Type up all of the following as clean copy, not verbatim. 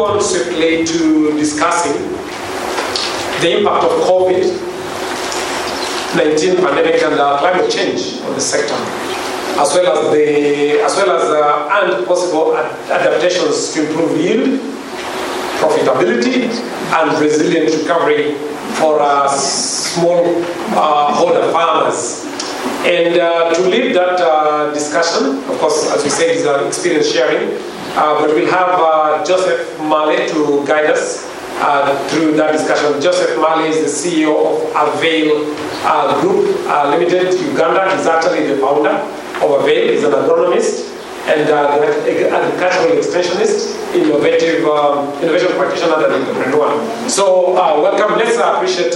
move on swiftly to discussing the impact of COVID-19 pandemic and climate change on the sector, as well as and possible adaptations to improve yield, profitability, and resilient recovery for smallholder farmers. And to lead that discussion, of course, as we said, is experience sharing, but we'll have Joseph Male to guide us through that discussion. Joseph Male is the CEO of Avail Group Limited, Uganda. He's actually the founder of Avail. He's an agronomist and agricultural extensionist, innovation practitioner and entrepreneur. So welcome. Let's appreciate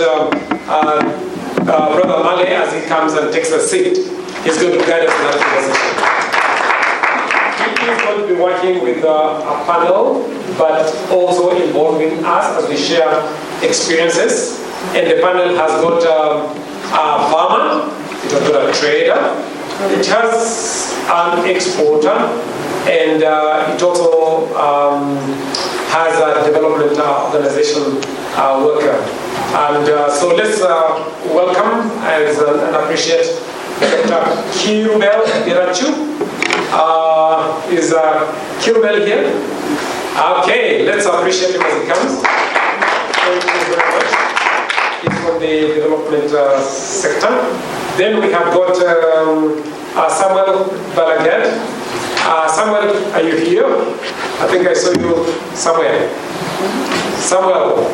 Brother Male as he comes and takes a seat. He's going to guide us in that conversation. He is going to be working with a panel, but also involving us as we share experiences. And the panel has got a farmer, it has got a trader, it has an exporter, and it also has a development organization worker. And so let's welcome and appreciate Dr. Kirubel Gerachu. Is Kirubel here? Okay, let's appreciate him as he comes. Thank you very much. He's from the development sector. Then we have got Samuel Balagad. Samuel, are you here? I think I saw you somewhere. Samuel,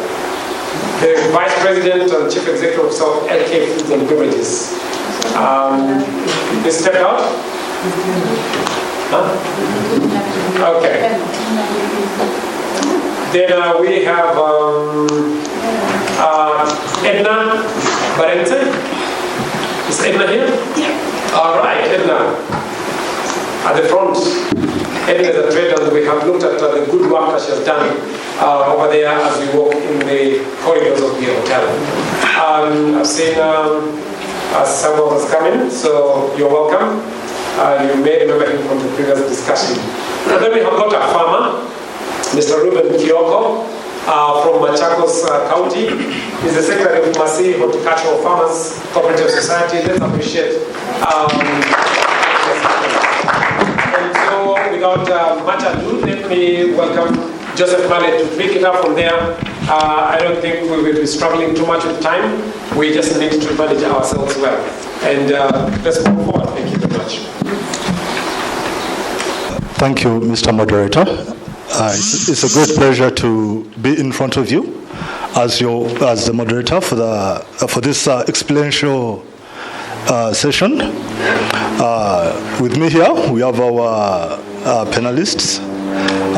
the Vice President and Chief Executive Officer of LK Foods and Beverages. You stepped out? Huh? Okay. Then we have Edna Barente. Is Edna here? Yeah. All right, Edna. At the front, Edna is a trader, and we have looked at the good work that she has done over there as we walk in the corridors of the hotel. I've seen someone was coming, so you're welcome. You may remember him from the previous discussion. And then we have got a farmer, Mr. Ruben Kioko, from Machakos County. He's the Secretary of Masi Horticultural Farmers Cooperative Society. Let's appreciate. And so, without much ado, let me welcome Joseph Male to pick it up from there. I don't think we will be struggling too much with time. We just need to manage ourselves well. And let's move forward. Thank you very much. Thank you, Mr. Moderator. It's a great pleasure to be in front of you as the moderator for this experiential session. With me here, we have our panelists.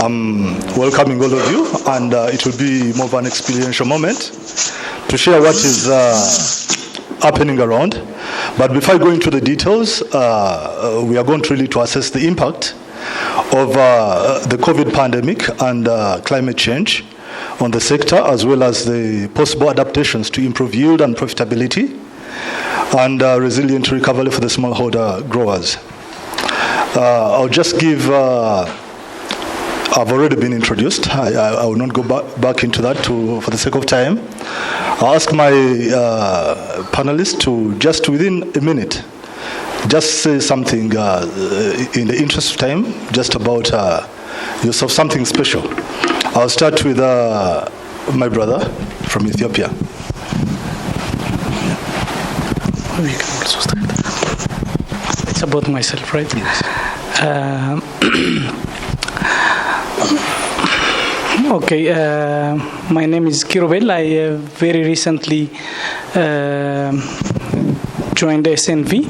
I'm welcoming all of you, and it will be more of an experiential moment to share what is happening around. But before I go into the details, we are going to really to assess the impact of the COVID pandemic and climate change on the sector, as well as the possible adaptations to improve yield and profitability and resilient recovery for the smallholder growers. I'll just give, I've already been introduced. I will not go back into that for the sake of time. I'll ask my panelists to just within a minute, just say something in the interest of time, just about yourself, something special. I'll start with my brother from Ethiopia. We can also start. It's about myself, right? Yes. Okay, my name is Kirubel. I very recently joined SNV,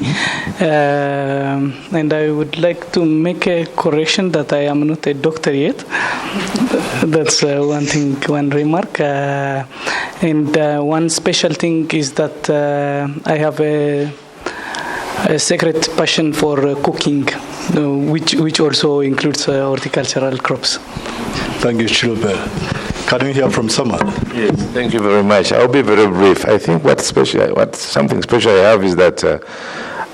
and I would like to make a correction that I am not a doctor yet. That's one thing, one remark. And one special thing is that I have a secret passion for cooking, which also includes horticultural crops. Thank you, Kirubel. Can we hear from someone? Yes, thank you very much. I'll be very brief. I think something special I have is that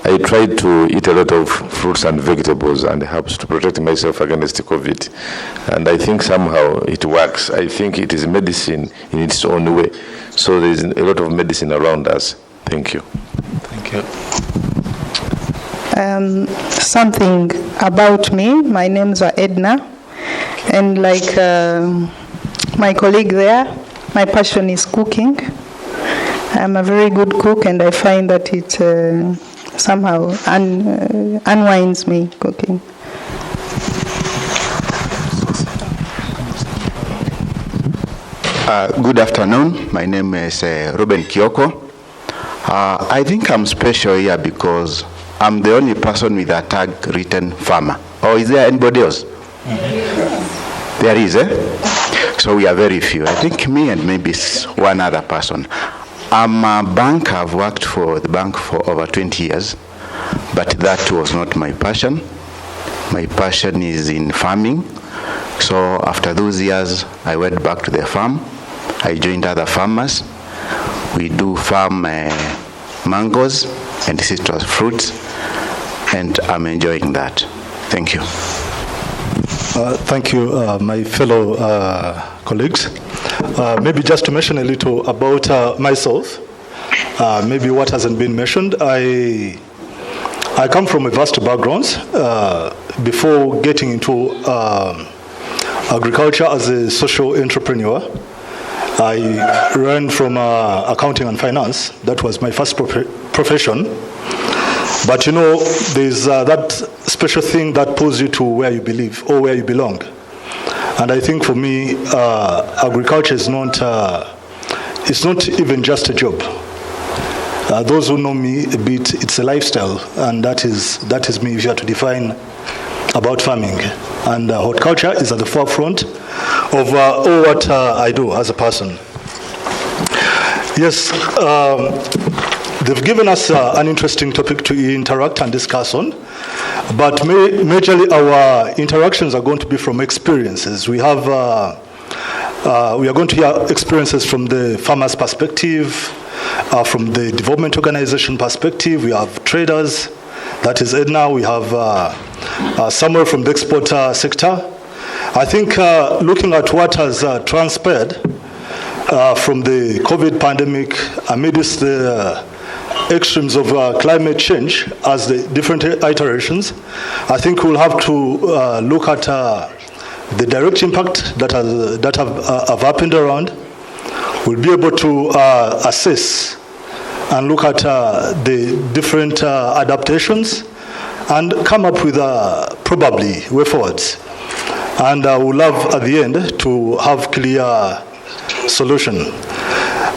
I tried to eat a lot of fruits and vegetables and herbs to protect myself against COVID. And I think somehow it works. I think it is medicine in its own way. So there is a lot of medicine around us. Thank you. Thank you. Something about me. My name's Edna. And like my colleague there, my passion is cooking. I'm a very good cook, and I find that it somehow unwinds me, cooking. Good afternoon. My name is Ruben Kioko. I think I'm special here because I'm the only person with a tag written farmer. Or is there anybody else? Mm-hmm. There is, eh? So we are very few. I think me and maybe one other person. I'm a banker. I've worked for the bank for over 20 years, but that was not my passion. My passion is in farming. So after those years, I went back to the farm. I joined other farmers. We do farm mangoes and citrus fruits, and I'm enjoying that. Thank you. Thank you, my fellow colleagues. Maybe just to mention a little about myself, maybe what hasn't been mentioned. I come from a vast background. Before getting into agriculture as a social entrepreneur, I ran from accounting and finance. That was my first profession. But you know, there's that special thing that pulls you to where you believe or where you belong. And I think for me, agriculture is not, it's not even just a job. Those who know me a bit, it's a lifestyle, and that is me if you are to define about farming. And horticulture is at the forefront of all what I do as a person. Yes, they've given us an interesting topic to interact and discuss on, but majorly our interactions are going to be from experiences. We are going to hear experiences from the farmer's perspective, from the development organization perspective. We have traders, that is Edna. We have Samuel from the export sector. I think looking at what has transpired from the COVID pandemic amidst the extremes of climate change as the different iterations, I think we'll have to look at the direct impact that have happened around. We'll be able to assess and look at the different adaptations and come up with probably way forwards. And we'll love at the end to have clear solution.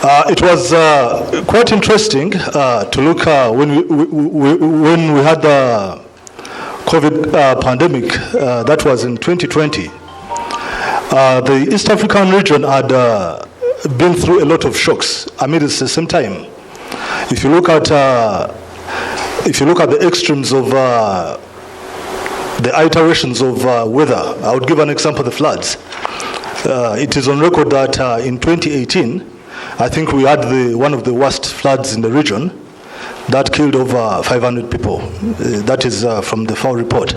It was quite interesting to look when we had the COVID pandemic. That was in 2020. The East African region had been through a lot of shocks amid the same time. If you look at the extremes of the iterations of weather, I would give an example: the floods. It is on record that in 2018, I think we had one of the worst floods in the region that killed over 500 people. That is from the FAO report.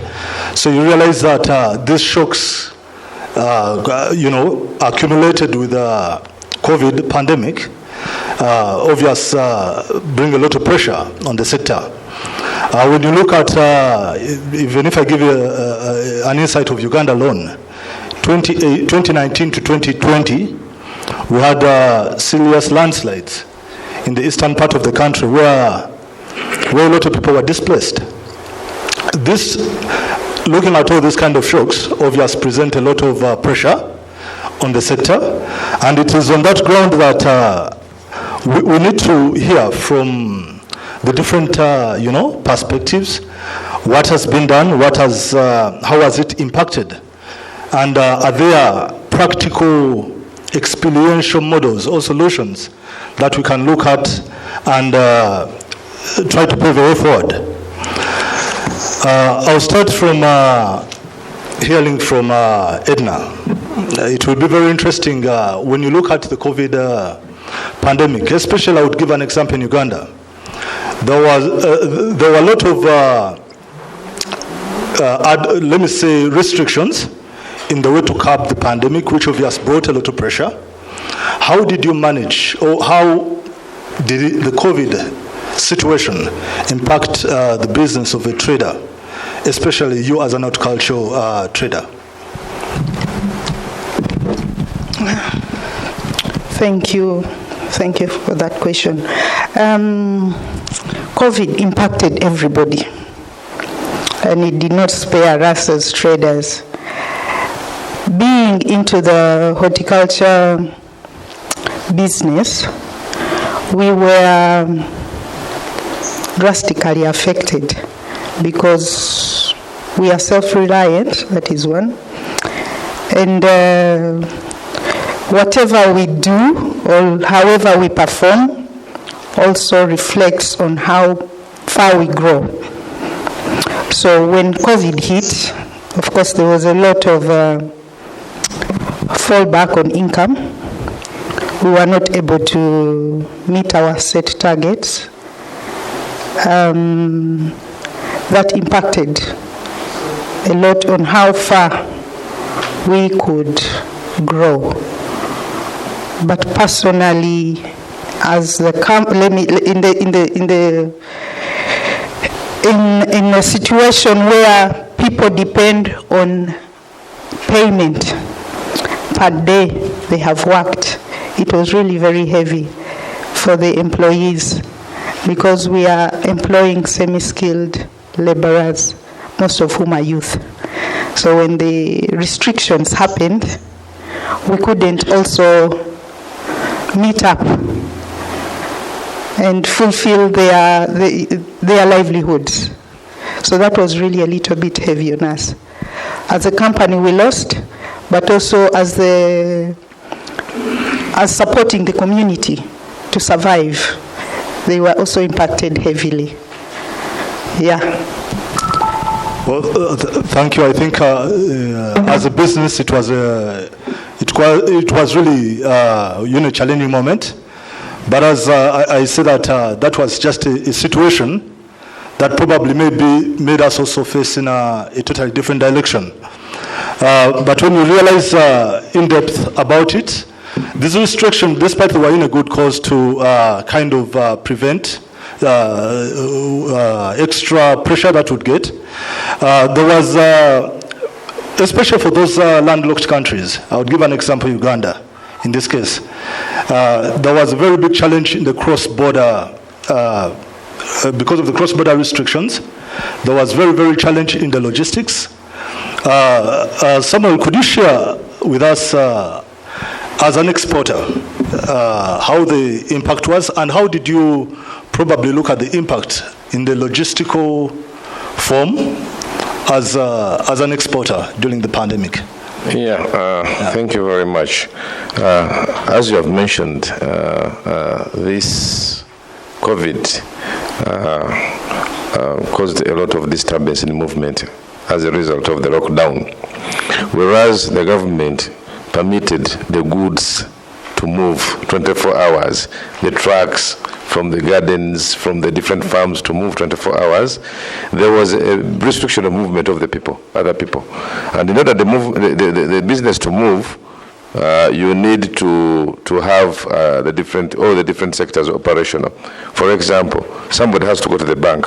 So you realize that these shocks, accumulated with the COVID pandemic, bring a lot of pressure on the sector. When you look at, even if I give you an insight of Uganda alone, 2019 to 2020, we had serious landslides in the eastern part of the country where a lot of people were displaced. Looking at all these kind of shocks, obviously present a lot of pressure on the sector, and it is on that ground that we need to hear from the different, perspectives, what has been done, how has it impacted, and are there practical experiential models or solutions that we can look at and try to pave a way forward. I'll start from hearing from Edna. It will be very interesting when you look at the COVID pandemic, especially I would give an example in Uganda. there were a lot of, let me say, restrictions in the way to curb the pandemic, which obviously brought a lot of pressure. How did you manage, or how did the COVID situation impact the business of a trader, especially you as an horticultural trader? Thank you for that question. COVID impacted everybody, and it did not spare us as traders. Being into the horticulture business, we were drastically affected because we are self-reliant, that is one, and whatever we do or however we perform also reflects on how far we grow. So when COVID hit, of course there was a lot of fallback on income. We were not able to meet our set targets. That impacted a lot on how far we could grow. But personally, as the in a situation where people depend on payment per day they have worked, it was really very heavy for the employees because we are employing semi-skilled laborers, most of whom are youth. So when the restrictions happened, we couldn't also meet up and fulfill their livelihoods. So that was really a little bit heavy on us. As a company, we lost, but also as supporting the community to survive, they were also impacted heavily. Yeah. Well, thank you. I think as a business, it was really a challenging moment. But as I say that was just a situation that probably maybe made us also face in a totally different direction. But when we realize in depth about it, this restriction, despite they were in a good cause to kind of prevent extra pressure that would get, there was, especially for those landlocked countries, I would give an example, Uganda, in this case. There was a very big challenge in the cross-border, because of the cross-border restrictions. There was very, very challenge in the logistics. Samuel, could you share with us, as an exporter, how the impact was, and how did you probably look at the impact in the logistical form as an exporter during the pandemic? Thank you very much. As you have mentioned, this COVID caused a lot of disturbance in movement as a result of the lockdown, whereas the government permitted the goods to move 24 hours, the trucks from the gardens, from the different farms to move 24 hours. There was a restriction of movement of the people, other people. And in order to move the business to move, you need to have all the different sectors operational. For example, somebody has to go to the bank.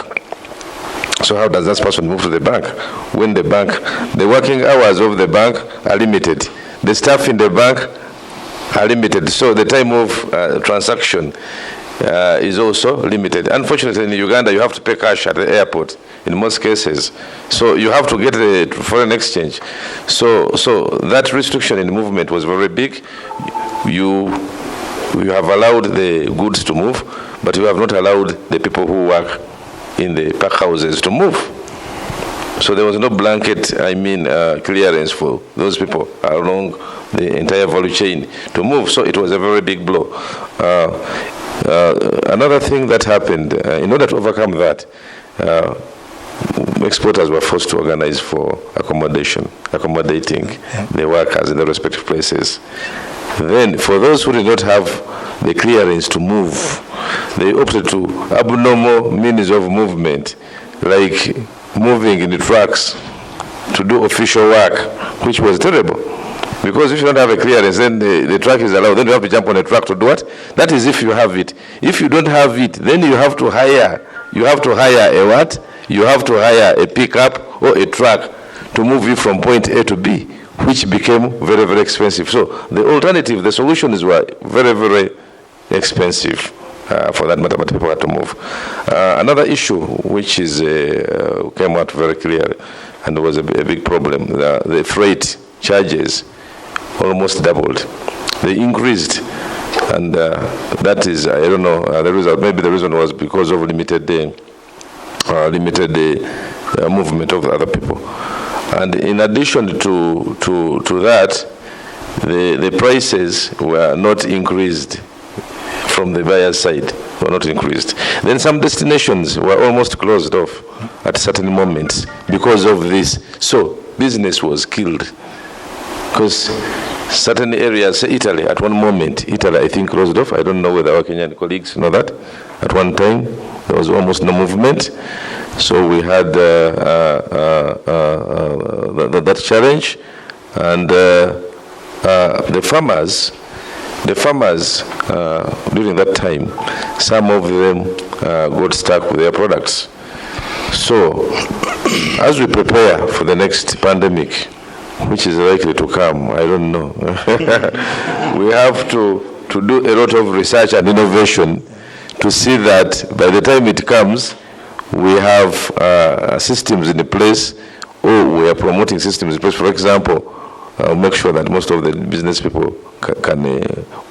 So how does that person move to the bank? When the working hours of the bank are limited. The staff in the bank are limited. So the time of transaction is also limited. Unfortunately, in Uganda, you have to pay cash at the airport in most cases. So you have to get the foreign exchange. So that restriction in movement was very big. You have allowed the goods to move, but you have not allowed the people who work in the pack houses to move. So there was no blanket, clearance for those people along the entire value chain to move. So it was a very big blow. Another thing that happened, in order to overcome that, exporters were forced to organize for accommodating the workers in the respective places. Then, for those who did not have the clearance to move, they opted to abnormal means of movement, like moving in the trucks to do official work, which was terrible. Because if you don't have a clearance, then the truck is allowed. Then you have to jump on a truck to do what? That is if you have it. If you don't have it, then you have to hire. You have to hire a what? You have to hire a pickup or a truck to move you from point A to B, which became very, very expensive. So the alternative, the solutions were very, very expensive for that matter, but people had to move. Another issue which is came out very clear and was a big problem, the freight charges almost doubled. They increased, and that is, I don't know, the result. Maybe the reason was because of limited movement of other people. And in addition to that, the prices were not increased from the buyer's side, were not increased. Then some destinations were almost closed off at certain moments because of this. So business was killed. Because certain areas, say Italy, at one moment, Italy, I think, closed off. I don't know whether our Kenyan colleagues know that. At one time, there was almost no movement. So we had that challenge. And the farmers, during that time, some of them got stuck with their products. So, as we prepare for the next pandemic, which is likely to come, I don't know. We have to do a lot of research and innovation to see that by the time it comes, we have systems in place, or we are promoting systems in place. For example, make sure that most of the business people can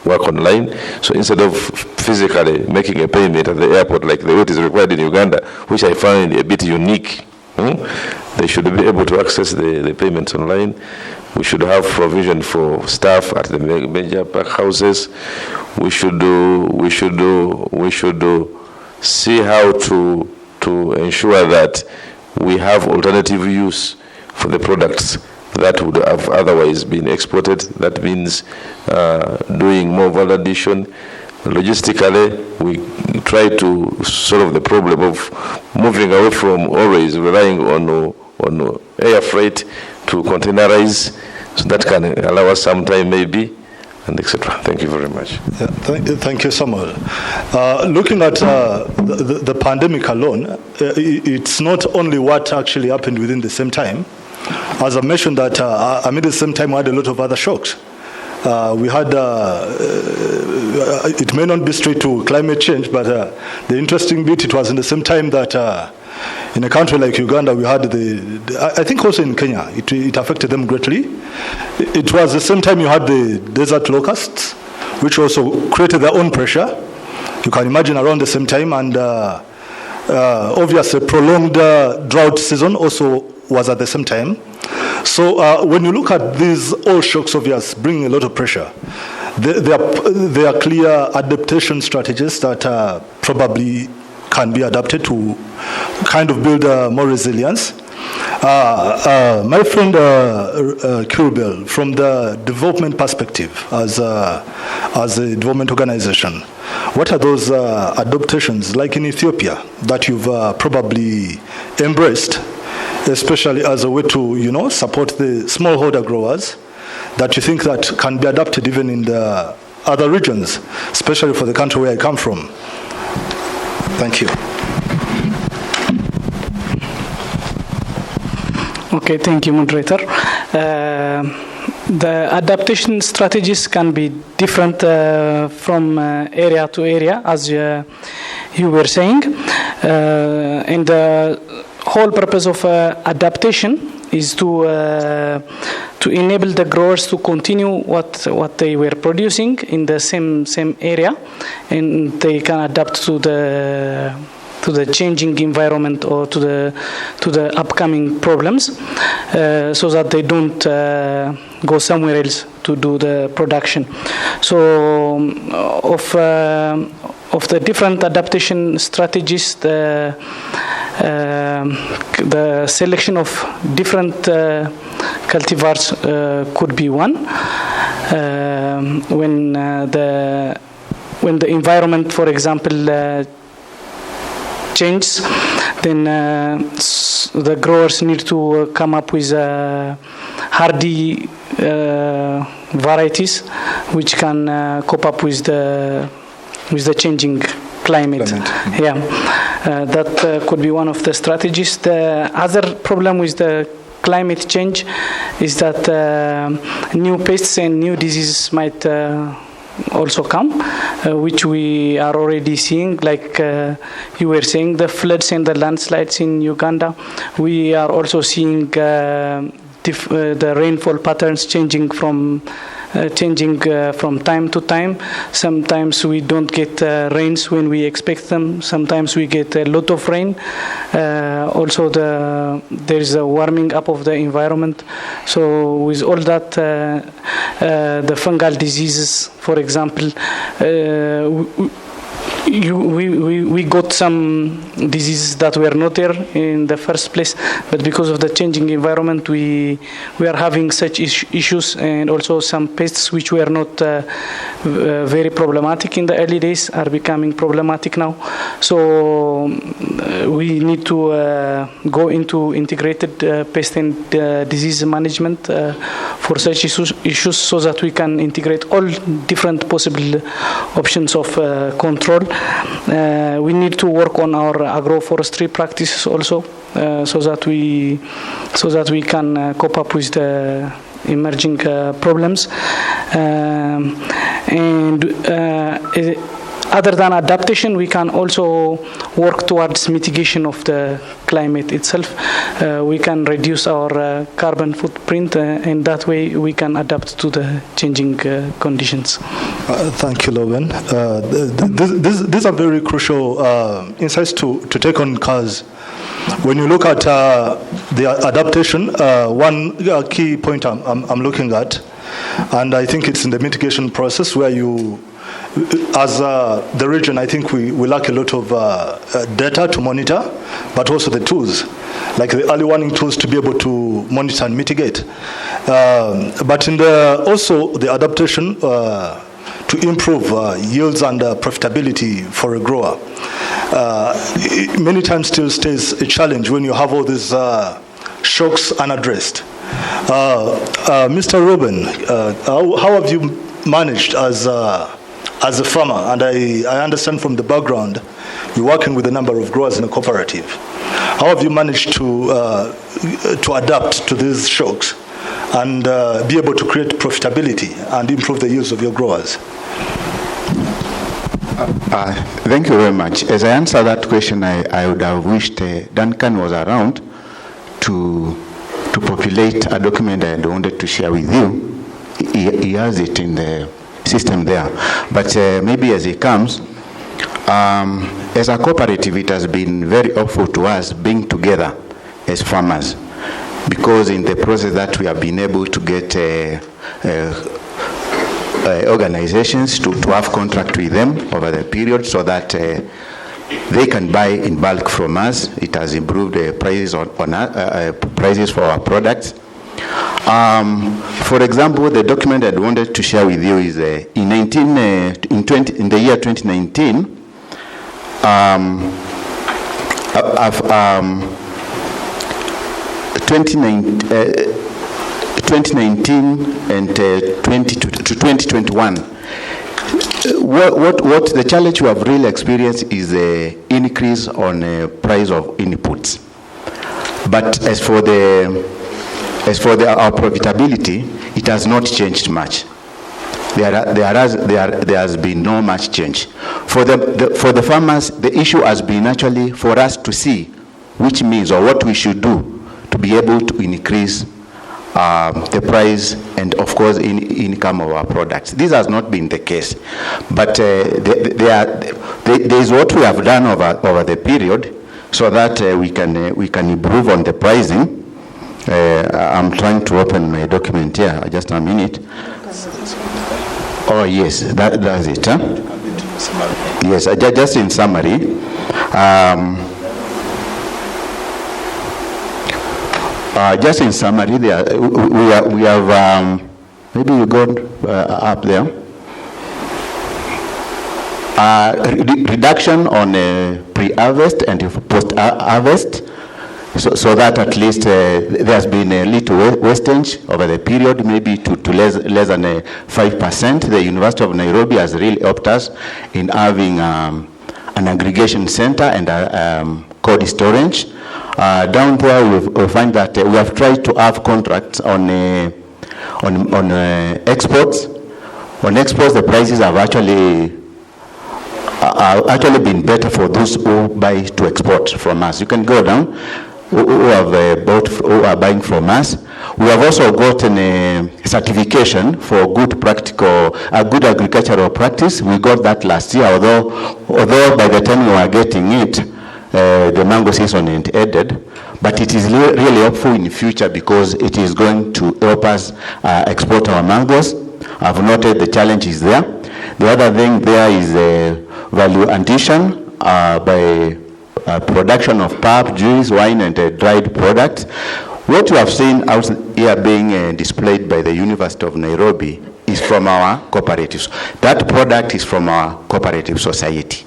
work online. So instead of physically making a payment at the airport like the way it is required in Uganda, which I find a bit unique, they should be able to access the payments online. We should have provision for staff at the major park houses. We should see how to ensure that we have alternative use for the products that would have otherwise been exported. That means doing more value addition. Logistically, we try to solve the problem of moving away from always relying on air freight to containerize, so that can allow us some time maybe, and etc. Thank you very much. Yeah, thank you, Samuel. Looking at the pandemic alone, it's not only what actually happened within the same time. As I mentioned that, at the same time we had a lot of other shocks. We had, it may not be straight to climate change, but the interesting bit, it was in the same time that in a country like Uganda, we had I think also in Kenya, it affected them greatly. It was the same time you had the desert locusts, which also created their own pressure. You can imagine around the same time, and obviously prolonged drought season also was at the same time. So when you look at these all shocks of yours bringing a lot of pressure, there are clear adaptation strategies that probably can be adapted to kind of build more resilience. My friend Kirubel, from the development perspective as a development organization, what are those adaptations like in Ethiopia that you've probably embraced, especially as a way to, support the smallholder growers, that you think that can be adapted even in the other regions, especially for the country where I come from? Thank you. Okay, thank you, moderator. The adaptation strategies can be different from area to area, as you were saying. And the whole purpose of adaptation is to enable the growers to continue what they were producing in the same area, and they can adapt to the changing environment or to the upcoming problems, so that they don't go somewhere else to do the production. So of the different adaptation strategies, the selection of different cultivars could be one. when the environment, for example, changes, then the growers need to come up with hardy varieties which can cope up with the changing climate. Yeah, that could be one of the strategies. The other problem with the climate change is that new pests and new diseases might also come, which we are already seeing, like you were saying, the floods and the landslides in Uganda. We are also seeing the rainfall patterns changing from time to time. Sometimes we don't get rains when we expect them. Sometimes we get a lot of rain. Also, there is a warming up of the environment. So with all that, the fungal diseases, for example, we got some diseases that were not there in the first place, but because of the changing environment, we are having such issues, and also some pests which were not very problematic in the early days are becoming problematic now. So we need to go into integrated pest and disease management for such issues so that we can integrate all different possible options of control. We need to work on our agroforestry practices also, so that we can cope up with the emerging problems. Other than adaptation, we can also work towards mitigation of the climate itself. We can reduce our carbon footprint, and that way we can adapt to the changing conditions. Thank you, Logan. These are very crucial insights to take on, because when you look at the adaptation, one key point I'm looking at, and I think it's in the mitigation process where you, as the region, I think we lack a lot of data to monitor, but also the tools, like the early warning tools to be able to monitor and mitigate. But in also the adaptation to improve yields and profitability for a grower, many times still stays a challenge when you have all these shocks unaddressed. Mr. Ruben, how have you managed as a farmer? And I understand from the background, you're working with a number of growers in a cooperative. How have you managed to adapt to these shocks and be able to create profitability and improve the yields of your growers? Thank you very much. As I answer that question, I would have wished Duncan was around to populate a document I wanted to share with you. He has it in the system there. But maybe as he comes, as a cooperative, it has been very helpful to us being together as farmers, because in the process that we have been able to get organizations to have contract with them over the period so that they can buy in bulk from us. It has improved the prices prices for our products. For example, the document I wanted to share with you is in the year 2019. 2019 and 2021. What the challenge we have really experienced is the increase on price of inputs. But as for our profitability, it has not changed much. There has been no much change. For the farmers, the issue has been actually for us to see which means or what we should do to be able to increase the price and, of course, income of our products. This has not been the case, but there is what we have done over the period so that we can improve on the pricing. I'm trying to open my document here. Just a minute. Oh yes, that's it. Huh? Yes, just in summary. Just in summary, we have Maybe you go up there. Reduction on pre-harvest and post-harvest, so that at least there's been a little wastage over the period, maybe to less than 5%. The University of Nairobi has really helped us in having an aggregation center and cold storage. Down there, we find that we have tried to have contracts on exports. On exports, the prices have actually been better for those who buy to export from us. You can go down, who are buying from us. We have also gotten a certification for good agricultural practice. We got that last year, although by the time we were getting it, the mango season had ended. But it is really helpful in the future because it is going to help us export our mangoes. I've noted the challenge is there. The other thing there is value addition by production of pulp, juice, wine, and dried products. What you have seen out here being displayed by the University of Nairobi is from our cooperatives. That product is from our cooperative society.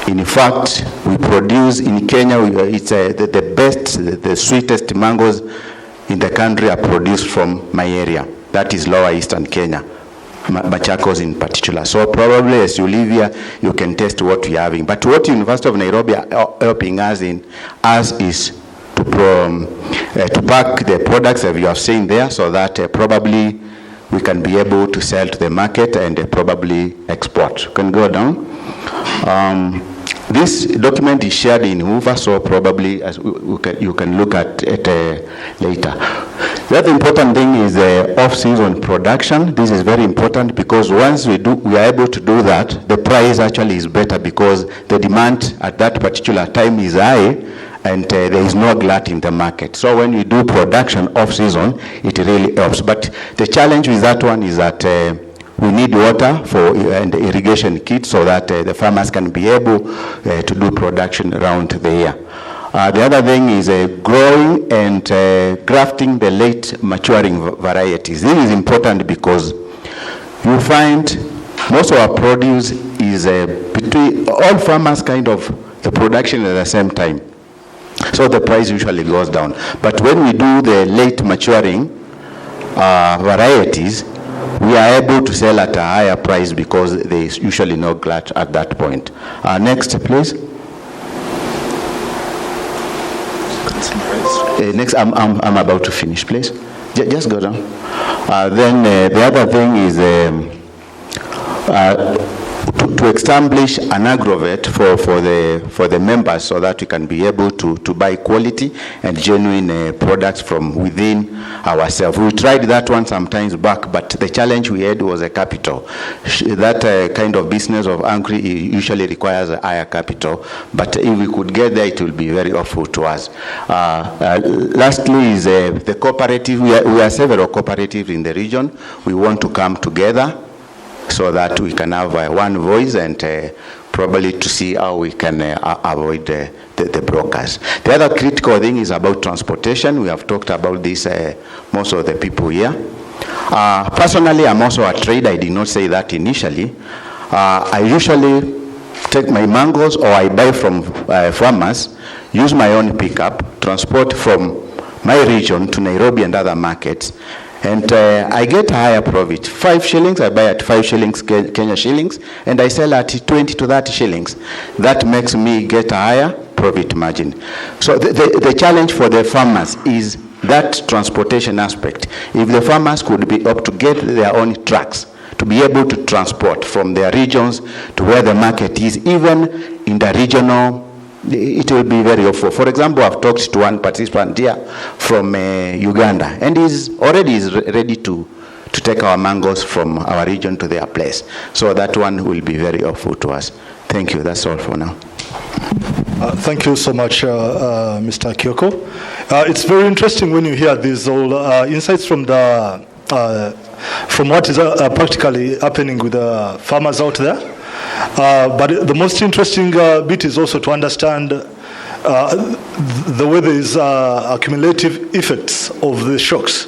In fact, we produce in Kenya, it's the best, the sweetest mangoes in the country are produced from my area. That is Lower Eastern Kenya, Machakos in particular. So probably as you live here, you can test what we're having. But what University of Nairobi are helping us is to pack the products that you have seen there so that probably we can be able to sell to the market and probably export. You can go down. This document is shared in Hoover, so probably you can look at it later. The other important thing is off-season production. This is very important because once we are able to do that, the price actually is better because the demand at that particular time is high and there is no glut in the market. So when we do production off-season, it really helps. But the challenge with that one is that we need water and irrigation kits so that the farmers can be able to do production around the year. The other thing is growing and grafting the late maturing varieties. This is important because you find most of our produce is between all farmers kind of the production at the same time. So the price usually goes down. But when we do the late maturing varieties, we are able to sell at a higher price because there is usually no glut at that point. Next, please. Next, I'm about to finish, please. Just go down. Then the other thing is to establish an agrovet for the members so that we can be able to buy quality and genuine products from within ourselves. We tried that one sometimes back, but the challenge we had was a capital. That kind of business of agri usually requires a higher capital, but if we could get there, it will be very helpful to us. Lastly is the cooperative. We are several cooperatives in the region. We want to come together so that we can have one voice and probably to see how we can avoid the brokers. The other critical thing is about transportation. We have talked about this, most of the people here. Personally, I'm also a trader. I did not say that initially. I usually take my mangoes or I buy from farmers, use my own pickup, transport from my region to Nairobi and other markets, and I get a higher profit. 5 shillings, I buy at 5 shillings Kenya shillings, and I sell at 20 to 30 shillings. That makes me get a higher profit margin. So the challenge for the farmers is that transportation aspect. If the farmers could be up to get their own trucks, to be able to transport from their regions to where the market is, even in the regional, it will be very helpful. For example, I've talked to one participant here from Uganda, and he's already ready to take our mangoes from our region to their place. So that one will be very helpful to us. Thank you. That's all for now. Thank you so much, Mr. Kioko. It's very interesting when you hear these all insights from what is practically happening with the farmers out there. But the most interesting bit is also to understand the way there is cumulative effects of the shocks.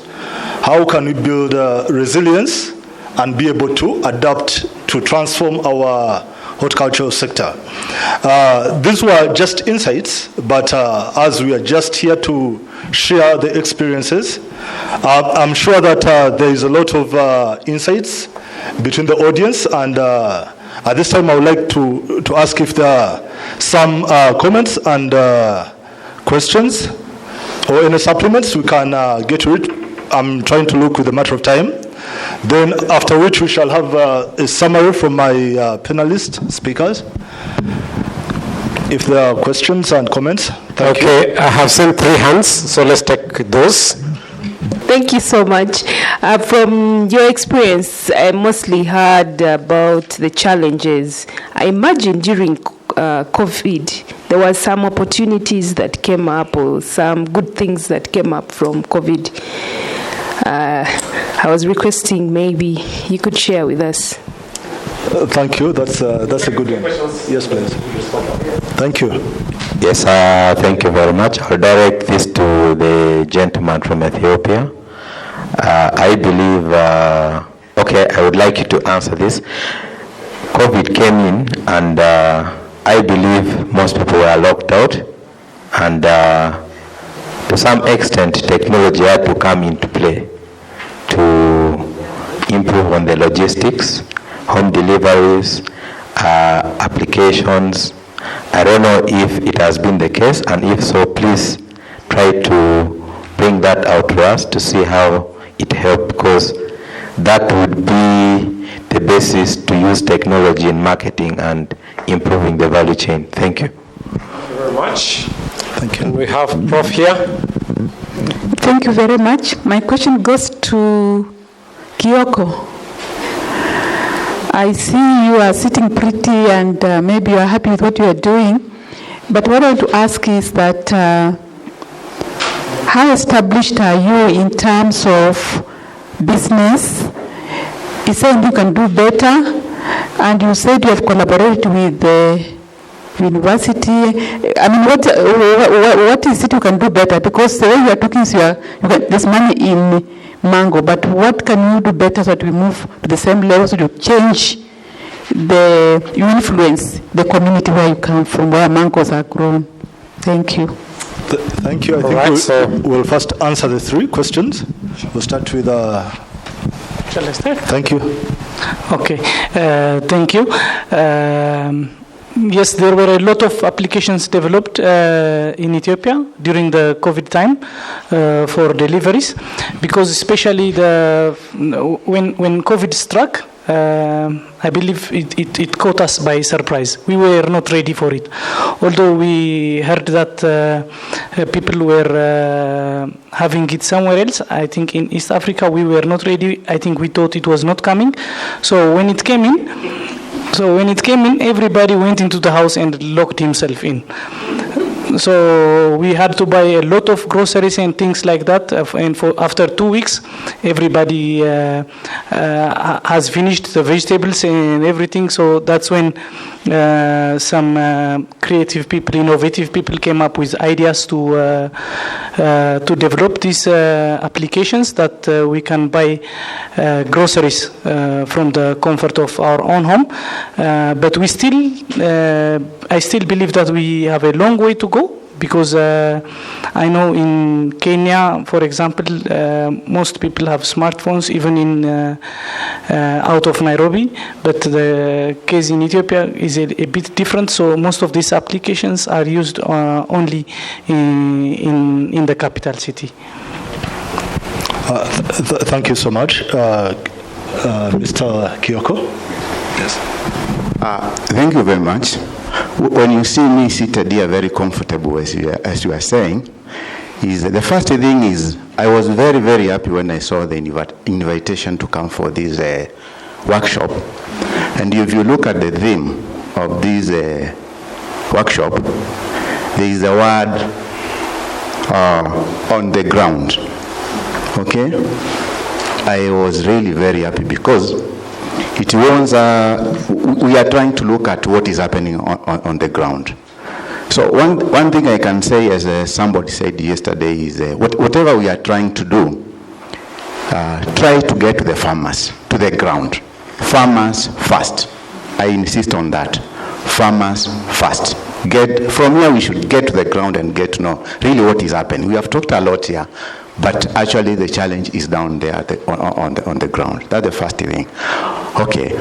how can we build resilience and be able to adapt to transform our horticultural sector. These were just insights, but as we are just here to share the experiences, I'm sure that there is a lot of insights between the audience, and at this time I would like to ask if there are some comments and questions or any supplements we can get to it. I'm trying to look with a matter of time. Then after which we shall have a summary from my panelist speakers. If there are questions and comments. Thank you. I have seen 3 hands, so let's take those. Thank you so much. From your experience, I mostly heard about the challenges. I imagine during COVID, there were some opportunities that came up or some good things that came up from COVID. I was requesting maybe you could share with us. Thank you. That's a good one. Yes, please. Thank you. Yes, thank you very much. I'll direct this to the gentleman from Ethiopia. I believe, I would like you to answer this. COVID came in, and I believe most people were locked out, and to some extent, technology had to come into play to improve on the logistics, home deliveries, applications. I don't know if it has been the case, and if so, please try to bring that out to us to see how it helped, because that would be the basis to use technology in marketing and improving the value chain. Thank you. Thank you very much. Thank you. We have Prof here. Thank you very much. My question goes to Kioko. I see you are sitting pretty, and maybe you are happy with what you are doing. But what I want to ask is that how established are you in terms of business? Is there anything you can do better? And you said you have collaborated with the university. I mean, what is it you can do better? Because the way you are talking is there's money in mango, but what can you do better so that we move to the same level, so to change you influence the community where you come from, where mangoes are grown? Thank you. Thank you. I think we'll first answer the 3 questions. We'll start with Shall I start? Thank you. Okay, thank you. Yes, there were a lot of applications developed in Ethiopia during the COVID time for deliveries, because especially when COVID struck, I believe it caught us by surprise. We were not ready for it. Although we heard that people were having it somewhere else, I think in East Africa we were not ready. I think we thought it was not coming. So when it came in, everybody went into the house and locked himself in. So we had to buy a lot of groceries and things like that. And after 2 weeks, everybody has finished the vegetables and everything. So that's when some creative people, innovative people came up with ideas to develop these applications that we can buy groceries from the comfort of our own home. But I still believe that we have a long way to go, because I know in Kenya, for example, most people have smartphones, even in out of Nairobi. But the case in Ethiopia is a bit different. So most of these applications are used only in the capital city. Thank you so much, Mr. Kioko. Yes. Thank you very much. When you see me seated here very comfortable, as you are saying, the first thing is I was very, very happy when I saw the invitation to come for this workshop. And if you look at the theme of this workshop, there is a word on the ground. Okay? I was really very happy because it was, we are trying to look at what is happening on the ground. So one thing I can say, as somebody said yesterday, is whatever we are trying to do, try to get to the farmers, to the ground. Farmers first. I insist on that. Farmers first. From here we should get to the ground and get to know really what is happening. We have talked a lot here, but actually the challenge is down there on the ground. That's the first thing. Okay.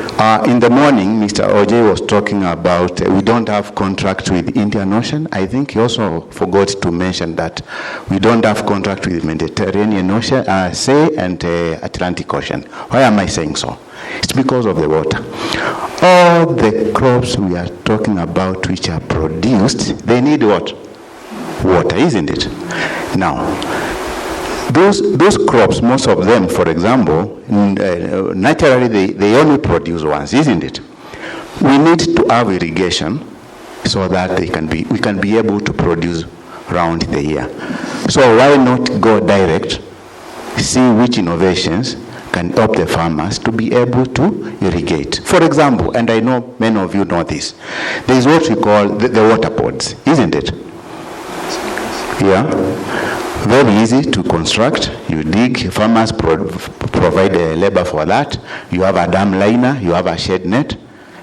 In the morning, Mr. OJ was talking about we don't have contract with Indian Ocean. I think he also forgot to mention that we don't have contract with Mediterranean Ocean, and Atlantic Ocean. Why am I saying so? It's because of the water. All the crops we are talking about which are produced, they need what? Water, isn't it? Now, those crops, most of them, for example, naturally they only produce once, isn't it? We need to have irrigation so that we can be able to produce round the year. So why not go direct, see which innovations can help the farmers to be able to irrigate. For example, and I know many of you know this, there is what we call the water pods, isn't it? Yeah. Very easy to construct. You dig, farmers provide labor for that. You have a dam liner, you have a shade net.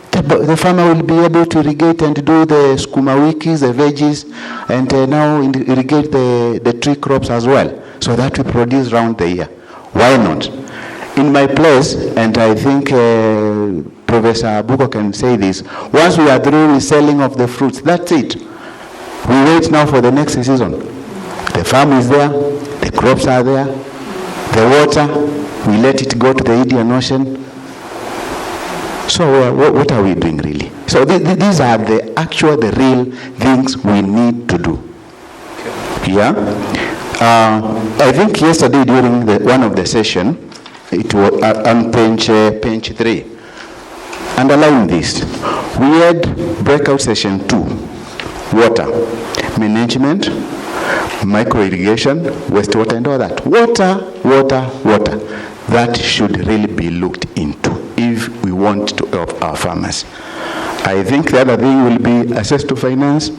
The farmer will be able to irrigate and do the skuma wikis, the veggies, and now irrigate the tree crops as well, so that we produce round the year. Why not? In my place, and I think Professor Buko can say this, once we are through with selling of the fruits, that's it. We wait now for the next season. The farm is there, the crops are there, the water, we let it go to the Indian Ocean. So what are we doing really? So these are the real things we need to do. Yeah? I think yesterday during one of the session, it was on page 3. Underline this. We had breakout session 2, water, management, micro-irrigation, wastewater and all that. Water. That should really be looked into if we want to help our farmers. I think the other thing will be access to finance,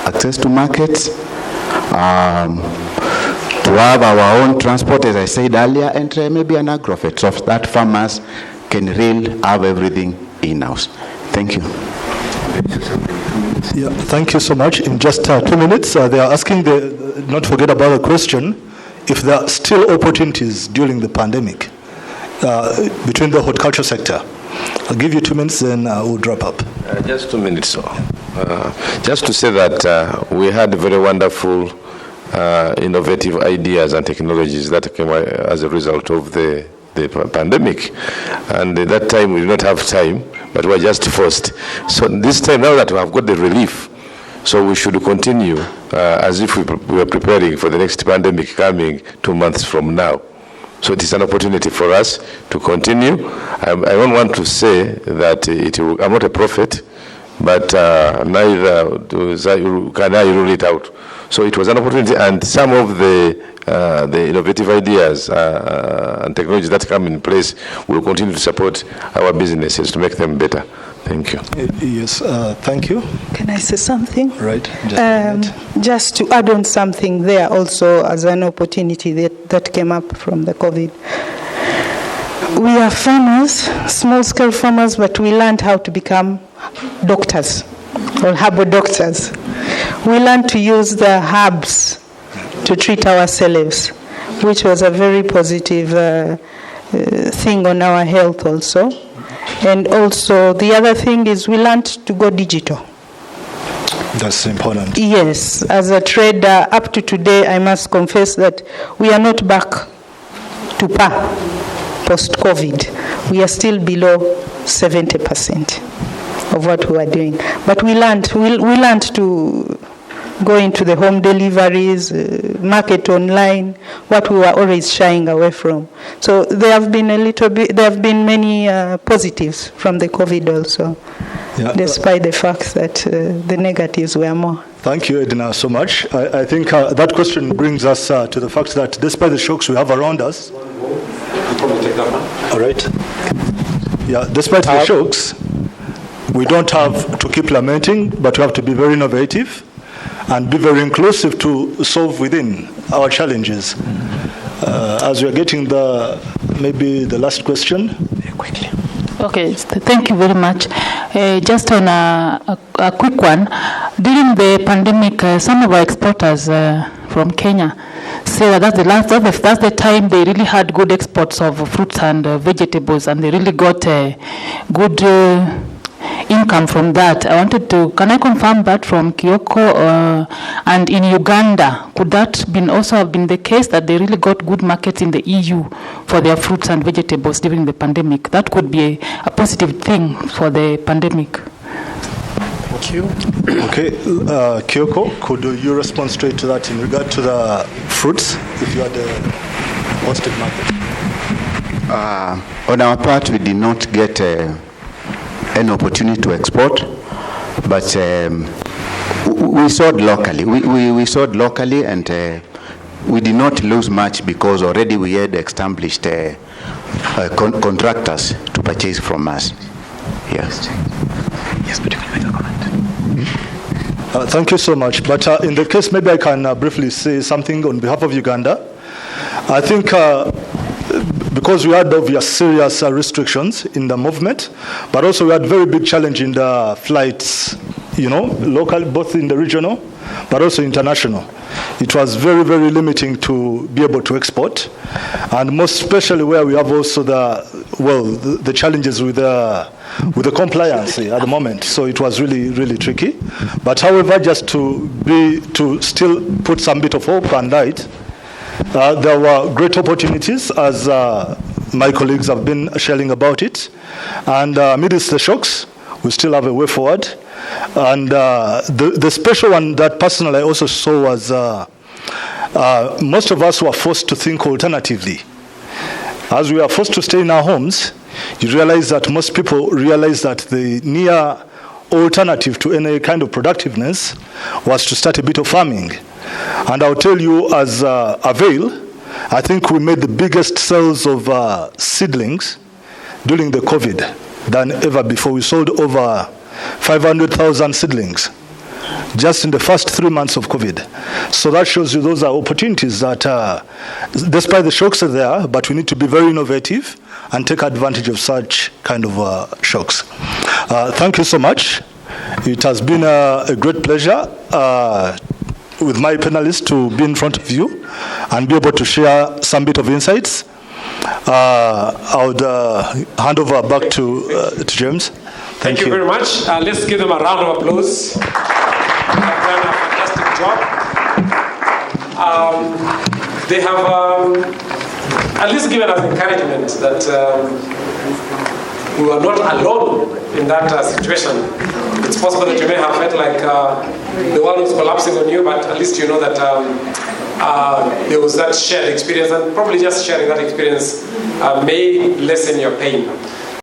access to markets, to have our own transport, as I said earlier, and maybe an agrovet, so that farmers can really have everything in-house. Thank you. Yeah, thank you so much. In just 2 minutes, they are asking, not forget about the question, if there are still opportunities during the pandemic between the horticulture sector. I'll give you 2 minutes, then we'll wrap up. Just 2 minutes. Just to say that we had very wonderful innovative ideas and technologies that came as a result of the pandemic. And at that time, we did not have time, but we were just forced. So this time, now that we have got the relief, so we should continue as if we were preparing for the next pandemic coming 2 months from now. So it is an opportunity for us to continue. I don't want to say that I'm not a prophet, but neither can I rule it out. So it was an opportunity, and some of the innovative ideas and technologies that come in place will continue to support our businesses to make them better. Thank you. Yes, thank you. Can I say something? Right. Just to add on something there also as an opportunity that came up from the COVID. We are farmers, small-scale farmers, but we learned how to become doctors or herbal doctors. We learned to use the herbs to treat ourselves, which was a very positive thing on our health also. And also the other thing is we learned to go digital. That's important. Yes, as a trader, up to today, I must confess that we are not back to par post-COVID. We are still below 70% of what we were doing. But we learned to go into the home deliveries, market online, what we were always shying away from. So there have been many positives from the COVID also, despite the fact that the negatives were more. Thank you, Edna, so much. I think that question brings us to the fact that despite the shocks we have around us, all right. Yeah, despite the shocks, we don't have to keep lamenting, but we have to be very innovative and be very inclusive to solve within our challenges. As we are getting maybe the last question. Quickly. Okay, thank you very much. Just on a quick one, during the pandemic, some of our exporters from Kenya say that's the time they really had good exports of fruits and vegetables, and they really got good income from that. Can I confirm that from Kioko? And in Uganda, could that also have been the case, that they really got good markets in the EU for their fruits and vegetables during the pandemic? That could be a positive thing for the pandemic. Thank you. Okay, Kioko, could you respond straight to that in regard to the fruits, if you had a hosted market? On our part, we did not get an opportunity to export, but we sold locally. We sold locally, and we did not lose much because already we had established contractors to purchase from us. Yes. Yes, but you can make a comment. Thank you so much. But in the case, maybe I can briefly say something on behalf of Uganda. I think because we had obvious serious restrictions in the movement, but also we had very big challenge in the flights, local, both in the regional, but also international. It was very, very limiting to be able to export, and most especially where we have also the challenges with the compliance at the moment. So it was really, really tricky. But however, just to still put some bit of hope and light, there were great opportunities, as my colleagues have been sharing about it. And amidst the shocks, we still have a way forward. And the special one that personally I also saw was most of us were forced to think alternatively. As we are forced to stay in our homes, you realize that most people realize that the near alternative to any kind of productiveness was to start a bit of farming. And I'll tell you, as Avail, I think we made the biggest sales of seedlings during the COVID than ever before. We sold over 500,000 seedlings just in the first 3 months of COVID. So that shows you those are opportunities that, despite the shocks are there, but we need to be very innovative and take advantage of such kind of shocks. Thank you so much. It has been a great pleasure with my panelists to be in front of you and be able to share some bit of insights. I would hand over back to James. Thank you very much. Let's give them a round of applause. They have done a fantastic job. They have at least given us encouragement that we are not alone in that situation. It's possible that you may have felt like the world was collapsing on you, but at least you know that there was that shared experience, and probably just sharing that experience may lessen your pain.